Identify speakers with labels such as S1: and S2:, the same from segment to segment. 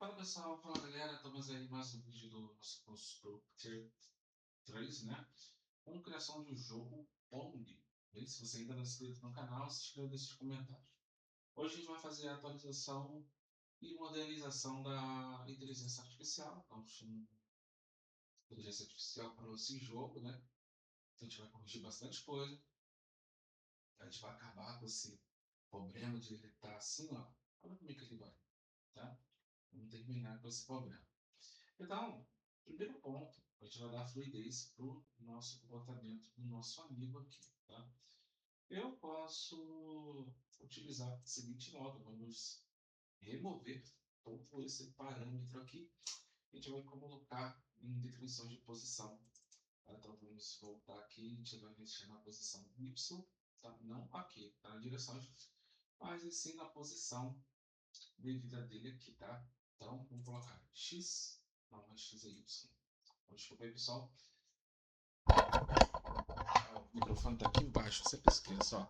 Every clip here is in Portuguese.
S1: Fala pessoal, fala galera, estamos aí mais um vídeo do nosso curso Tier 3, né? Com criação de um jogo Pong. E se você ainda não é inscrito no canal, se inscreva e deixe os comentários. Hoje a gente vai fazer a atualização e modernização da inteligência artificial. Então, chamamos inteligência artificial para esse jogo, né? Então, a gente vai corrigir bastante coisa. A gente vai acabar com esse problema de ele estar assim, ó. Olha como é que ele vai, tá? Vamos terminar com esse problema. Então, primeiro ponto, a gente vai dar fluidez para o nosso comportamento do nosso amigo aqui, tá? Eu posso utilizar o seguinte modo, vamos remover todo esse parâmetro aqui, a gente vai colocar em definições de posição. Tá? Então, vamos voltar aqui, a gente vai mexer na posição Y, tá? Não aqui, tá? Na direção, mas sim na posição devida dele aqui, tá? Então, vamos colocar X, não, mas X é Y. Desculpa aí, pessoal. O microfone está aqui embaixo, sempre esqueço. Ó.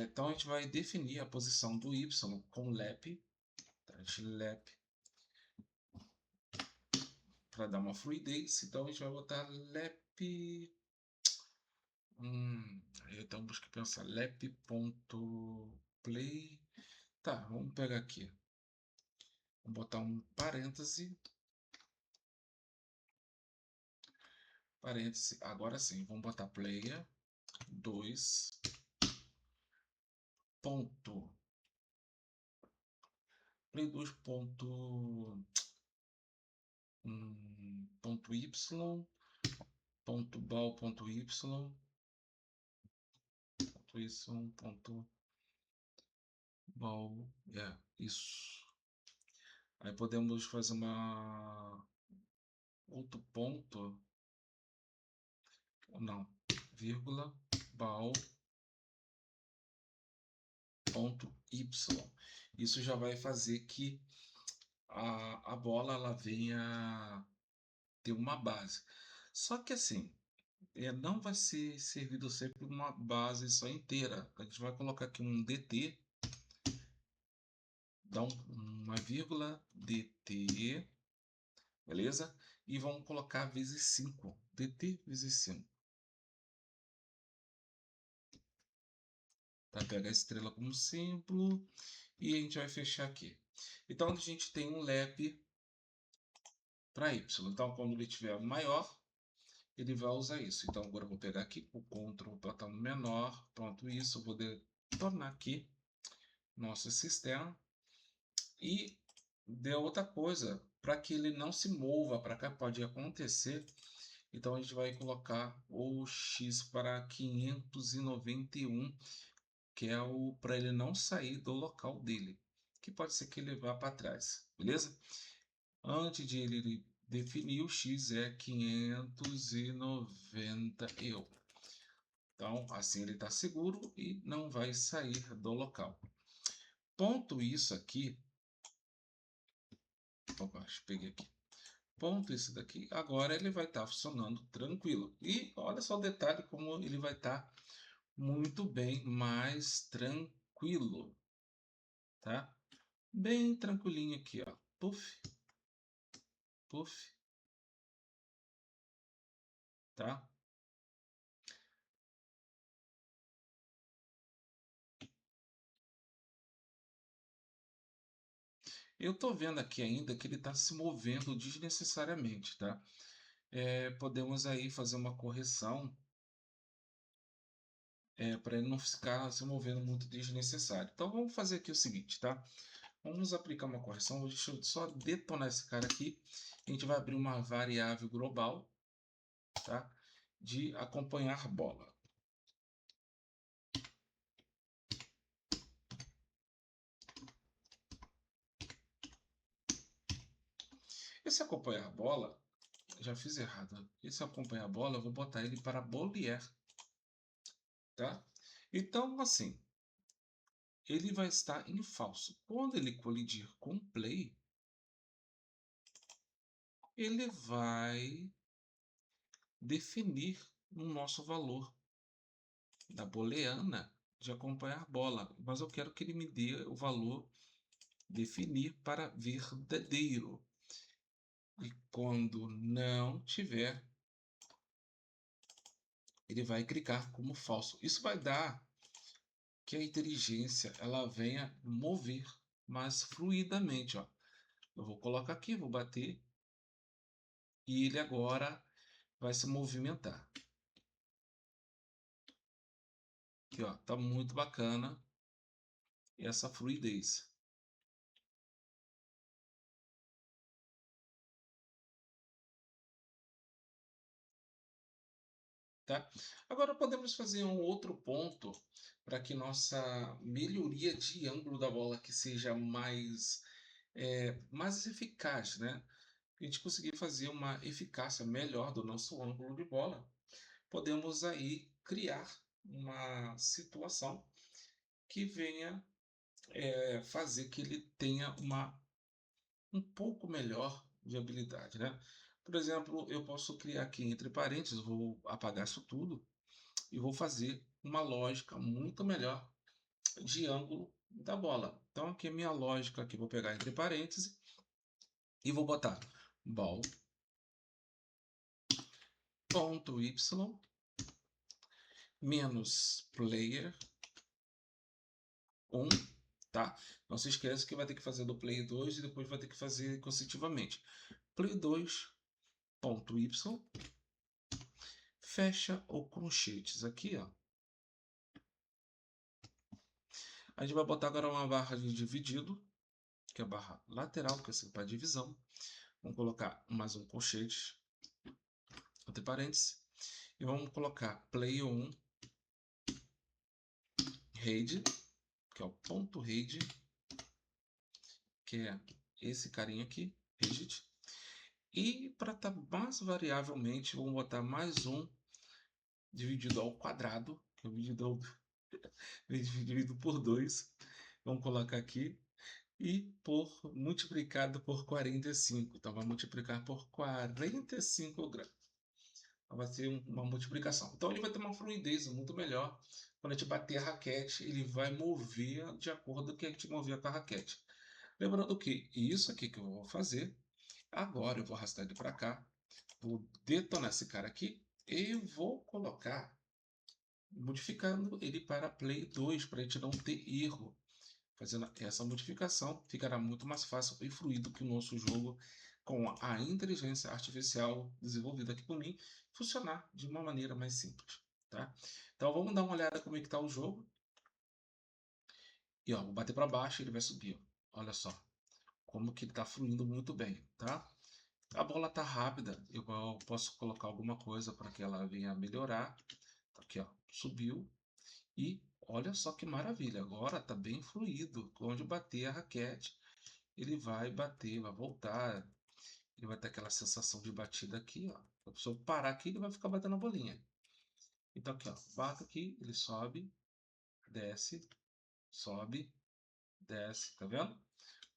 S1: Então a gente vai definir a posição do Y com lep. Tá? Lep para dar uma fluidez. Então a gente vai botar lep. Então busca pensar lep.play. Tá, vamos pegar aqui. Vamos botar um parêntese. Parêntese. Agora sim, vamos botar player 2. Ponto. Play 2 ponto. Ponto y, ponto bal, ponto y, ponto bal, isso. Aí podemos fazer outro ponto, não, vírgula, bal, ponto y. Isso já vai fazer que a bola ela venha ter uma base. Só que assim, não vai ser servido sempre uma base só inteira. A gente vai colocar aqui um DT, dá uma vírgula DT, beleza? E vamos colocar vezes 5, DT vezes 5. Tá? Pega a estrela como símbolo e a gente vai fechar aqui. Então a gente tem um lep para y. Então quando ele tiver maior, ele vai usar isso. Então agora eu vou pegar aqui o Ctrl, botar um menor, pronto, isso, eu vou tornar aqui nosso sistema. E de outra coisa, para que ele não se mova para cá, pode acontecer. Então a gente vai colocar o X para 591, que é o para ele não sair do local dele, que pode ser que ele vá para trás, beleza? Antes de ele definir, o X é 591. Então assim ele está seguro e não vai sair do local. Ponto isso aqui. Opa, peguei aqui. Ponto esse daqui. Agora ele vai estar funcionando tranquilo. E olha só o detalhe como ele vai estar muito bem mais tranquilo, tá? Bem tranquilinho aqui, ó. Puff, puff, tá? Eu tô vendo aqui ainda que ele está se movendo desnecessariamente, tá? Podemos aí fazer uma correção para ele não ficar se movendo muito desnecessário. Então vamos fazer aqui o seguinte, tá? Vamos aplicar uma correção. Deixa eu só detonar esse cara aqui. A gente vai abrir uma variável global, tá? De acompanhar bola. Esse acompanhar bola, já fiz errado. Esse acompanhar bola, eu vou botar ele para bolear, tá? Então, assim, ele vai estar em falso. Quando ele colidir com play, ele vai definir o nosso valor da booleana de acompanhar bola. Mas eu quero que ele me dê o valor definir para verdadeiro. E quando não tiver, ele vai clicar como falso. Isso vai dar que a inteligência ela venha mover mais fluidamente. Ó. Eu vou colocar aqui, vou bater, e ele agora vai se movimentar. Aqui, ó, tá muito bacana essa fluidez. Tá? Agora podemos fazer um outro ponto para que nossa melhoria de ângulo da bola que seja mais eficaz, né? A gente conseguir fazer uma eficácia melhor do nosso ângulo de bola, podemos aí criar uma situação que venha fazer que ele tenha um pouco melhor de habilidade, né? Por exemplo, eu posso criar aqui entre parênteses, vou apagar isso tudo e vou fazer uma lógica muito melhor de ângulo da bola. Então aqui a minha lógica, aqui vou pegar entre parênteses e vou botar ball ponto y menos player 1, tá? Não se esqueça que vai ter que fazer do play 2 e depois vai ter que fazer consecutivamente. Play 2 ponto y fecha o colchetes aqui, ó. A gente vai botar agora uma barra de dividido, que é a barra lateral, que é para divisão. Vamos colocar mais um colchete entre parênteses. E vamos colocar play 1 RAID, que é o ponto RAID, que é esse carinha aqui, RAID. E para estar mais variavelmente, vamos botar mais um dividido ao quadrado, que é dividido por 2. Vamos colocar aqui. E por multiplicado por 45. Então vai multiplicar por 45 graus. Então, vai ser uma multiplicação. Então ele vai ter uma fluidez muito melhor. Quando a gente bater a raquete, ele vai mover de acordo com o que a gente movia com a raquete. Lembrando que isso aqui que eu vou fazer, agora eu vou arrastar ele para cá, vou detonar esse cara aqui e vou colocar, modificando ele para Play 2, para a gente não ter erro. Fazendo essa modificação, ficará muito mais fácil e fluido que o nosso jogo, com a inteligência artificial desenvolvida aqui por mim, funcionar de uma maneira mais simples. Tá? Então vamos dar uma olhada como é que está o jogo. E ó, vou bater para baixo e ele vai subir. Ó. Olha só como que ele está fluindo muito bem. Tá? A bola está rápida, eu posso colocar alguma coisa para que ela venha melhorar. Aqui, ó, subiu. E olha só que maravilha, agora está bem fluido. Onde bater a raquete, ele vai bater, vai voltar. Ele vai ter aquela sensação de batida aqui, ó. Se eu parar aqui, ele vai ficar batendo a bolinha. Então aqui, ó, bato aqui, ele sobe, desce, sobe, desce, tá vendo?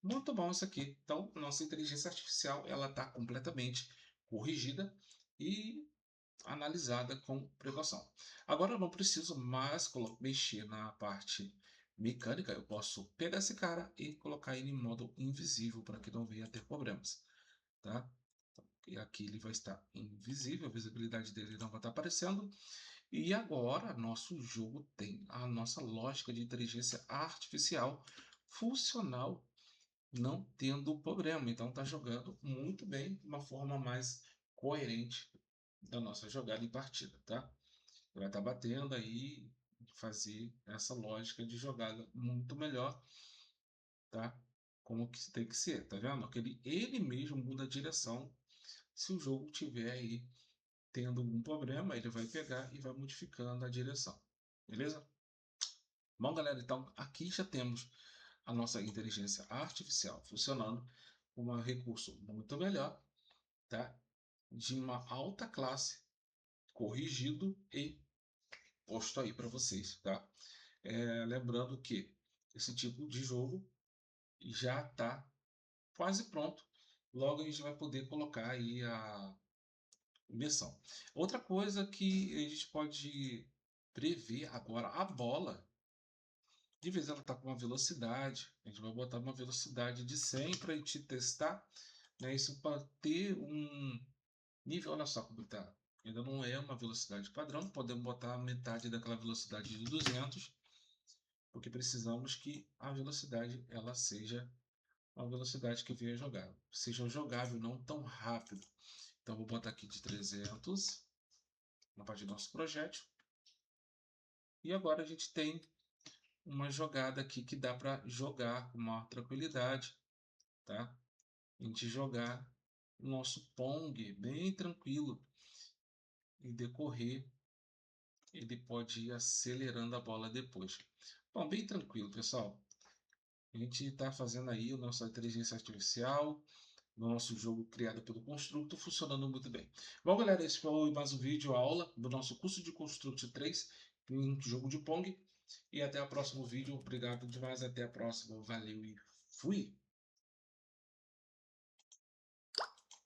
S1: Muito bom isso aqui. Então, nossa inteligência artificial, ela está completamente corrigida e analisada com precaução. Agora eu não preciso mais mexer na parte mecânica, eu posso pegar esse cara e colocar ele em modo invisível para que não venha a ter problemas, tá? E aqui ele vai estar invisível, a visibilidade dele não vai estar aparecendo. E agora nosso jogo tem a nossa lógica de inteligência artificial funcional, não tendo problema. Então está jogando muito bem, de uma forma mais coerente da nossa jogada em partida, tá? Vai estar batendo aí, fazer essa lógica de jogada muito melhor, tá? Como que tem que ser, tá vendo? Que ele mesmo muda a direção. Se o jogo tiver aí tendo algum problema, ele vai pegar e vai modificando a direção, beleza? Bom, galera, então aqui já temos a nossa inteligência artificial funcionando com um recurso muito melhor, tá? De uma alta classe, corrigido e posto aí para vocês, tá? Lembrando que esse tipo de jogo já está quase pronto. Logo a gente vai poder colocar aí a imersão. Outra coisa que a gente pode prever agora, a bola. De vez ela está com uma velocidade, a gente vai botar uma velocidade de 100 para a gente testar, né? Isso para ter um nível, olha só como está. Ainda não é uma velocidade padrão, podemos botar metade daquela velocidade de 200, porque precisamos que a velocidade ela seja uma velocidade que venha jogável, seja jogável, não tão rápido. Então vou botar aqui de 300 na parte do nosso projétil. E agora a gente tem uma jogada aqui que dá para jogar com maior tranquilidade, tá? A gente jogar o nosso Pong bem tranquilo e decorrer, ele pode ir acelerando a bola depois. Bom, bem tranquilo, pessoal. A gente está fazendo aí a nossa inteligência artificial, no nosso jogo criado pelo Constructo, funcionando muito bem. Bom, galera, esse foi mais um vídeo aula do nosso curso de Construct 3 em jogo de Pong. E até o próximo vídeo. Obrigado demais, até a próxima. Valeu e fui!